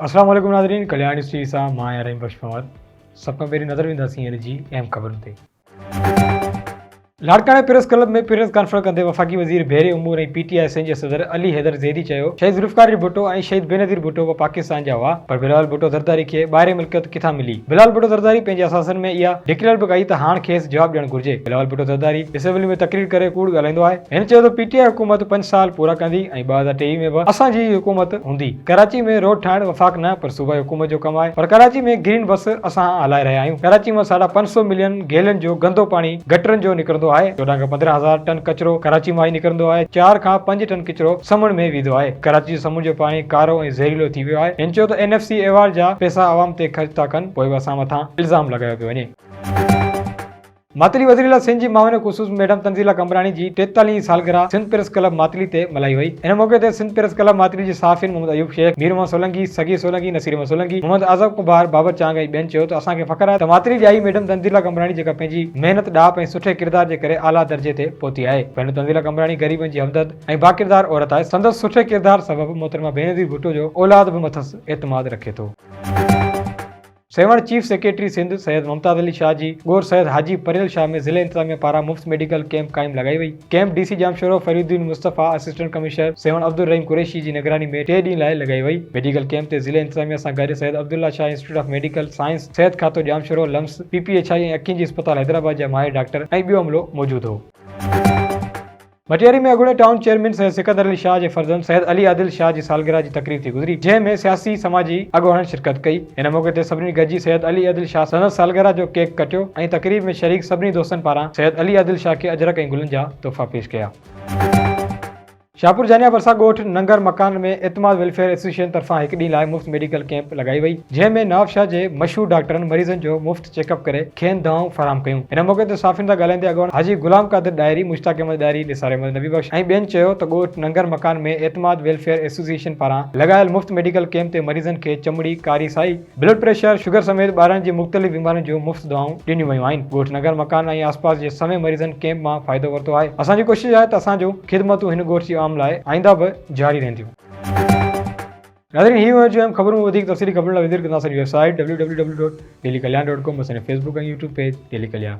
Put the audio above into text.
अस्सलाम वालेकुम नाज़रीन, कल्याण न्यूज़ सां मां आहियां रहीम बख्श फवाद। सभ खां पहिरीं नज़र वेंदासीं हींअर जी अहम ख़बरुनि ते। लाड़काणे प्रेस क्लब में प्रेस कॉन्फ्रेंस कंदे वफ़ाक़ी वज़ीर बहरे उमूर ऐं पीटीआई एस जे सदर अली हैदर ज़ैदी चयो शहीद ज़ुल्फ़िकार भुट्टो ऐं शहीद बेनज़ीर भुट्टो पाकिस्तान जा हुआ, पर बिलावल भुट्टो ज़रदारी खे ॿाहिरि मिल्कियत किथां मिली। बिलावल भुट्टो ज़रदारी पंहिंजे असासनि में इहा डिक्लेयर बि कई त हाणे खेसि जवाबु ॾियणु घुरिजे। बिलावल भुट्टो ज़रदारी असेंबली में तकरीर करे कूड़ ॻाल्हाईंदो आहे। हिन चयो त पीटीआई हुकूमत 5 साल पूरा कंदी ऐं 2023 में बि असांजी हुकूमत हूंदी। कराची में रोड ठाहिण वफ़ाक़ न पर सूबाई हुकूमत जो कमु आहे, पर कराची में ग्रीन बस असां हलाए रहिया आहियूं। कराची में 550 मिलियन गैलन जो गंदो पाणी गटरनि जो निकिरंदो आहे। 14 खां 15,000 टन कचरो कराची मां ई निकिरंदो आहे। 4 खां 5 टन किचिरो समुंड में वेंदो आहे। कराची जो समुंड जो पाणी कारो ऐं ज़हरीलो थी वियो आहे। हिन चयो त NFC अवार्ड जा पैसा आवाम ते ख़र्च था कनि, पोइ बि असां मथां इल्ज़ाम लॻायो पियो वञे। मातली वज़ीर सिंध जी मामले ख़ुसूस मैडम तंज़ीला कमरानी जी 43 सालगिरह सिंध प्रेस क्लब मातली ते मल्हाई वई। इन मौके ते सिंध प्रेस क्लब मातली जे साफ़िन मोहम्मद अयूब शेख, मीर मोहम्मद सोलंकी, सगी सोलंकी, नसीर मोहम्मद सोलंकी, मोहम्मद आज़म कुबार, बाबर चांग ऐं ॿियनि चयो त असांखे फ़ख़्रु आहे त मातली जी आई मैडम तंज़ीला कमरानी जेका पंहिंजी महिनत ॾाप ऐं सुठे किरदार जे करे आला दर्जे ते पहुती आहे। मैडम तंज़ीला कमरानी ग़रीबनि जी हमदर्द ऐं बाकिरदार औरत आहे। संदसि सुठे किरदार सबबि मोहतरमा बेनज़ीर भुट्टो जो औलाद बि मथसि एतमाद रखे थो। सेवन चीफ सेक्रेटरी सिंध सैयद मुमताज़ अली शाह जी ॻोर सैयद हाजी परियल शाह में ज़िले इंतज़ामिया पारां मुफ़्त मेडिकल कैंप क़ाइमु लॻाई वई। Camp DC Jamshoro Fariduddin Mustafa assistant commissioner Sehwan Abdul Rahim Qureshi जी निगरानी में 3 ॾींहं लाइ लॻाई वई। मेडिकल कैंप ते ज़िले इंतज़ामिया सां गॾु Syed Abdullah Shah institute of medical science, सिहत खातो जामशोरो, लम्स, PPHI ऐं अखियुनि जी अस्पताल हैदराबाद जा माहिर डॉक्टर ऐं ॿियो अमलो मौजूदु हो। मटियारी में अॻूणे टाउन चेयरमैन सैयद सिकंदर अली शाह जे फर्ज़ंद सैयद अली आदिल शाह जी सालगिरह जी तकरीर थी गुज़री, जंहिं में सियासी समाजी अॻुवाननि शिरकत कई। हिन मौके ते सभिनी गॾिजी सैयद अली आदिल शाह संदसि सालगिरह जो केक कटियो ऐं तकरीर में शरीक सभिनी दोस्तनि पारां सैयद अली आदिल शाह खे अजरक ऐं गुलनि जा तोहफ़ा पेश कया। शाहपुर जानिया भरसा ॻोठ नंगर मकान में एतमाद वेलफेयर एसोसिएशन तरफ़ां 1 ॾींहुं लाइ मुफ़्त मेडिकल कैंप लॻाई वई, जंहिं में नवाब शाह जे मशहूर डॉक्टरनि मरीज़नि जो मुफ़्त चेकअप करे खेनि दवाऊं फराहम कयूं। हिन मौके ते साफ़िन सां ॻाल्हाईंदे अॻवान हाजी गुलाम कादिर डायरी, मुश्ताक अहमद डायरी, निसार अहमद नबी बख्श ऐं ॿियनि चयो त ॻोठ नंगर मकान में एतमाद वेलफेयर एसोसिएशन पारां लॻायल मुफ़्त मेडिकल कैंप ते मरीज़नि खे चमड़ी, कारी साई, ब्लड प्रेशर, शुगर समेत ॿारनि जी मुख़्तलिफ़ बीमारियुनि जूं मुफ़्त दवाऊं ॾिनियूं वयूं आहिनि। ॻोठ नगर मकान ऐं आसपास जे समें मरीज़नि कैंप मां फ़ाइदो वरितो आहे। असांजी कोशिशि आहे त असांजो ख़िदमतूं हिन ॻोठ जी आम लाइ आईंदा बि जारी रहंदियूं। नाज़रीन, ही हुयूं अहम ख़बरूं। वधीक तफ़सीली ख़बरुनि लाइ विज़िट कंदा असांजी वेबसाइट www.dailykalyan.com, असांजे फेसबुक ऐं यूट्यूब पेज डेली कल्याण।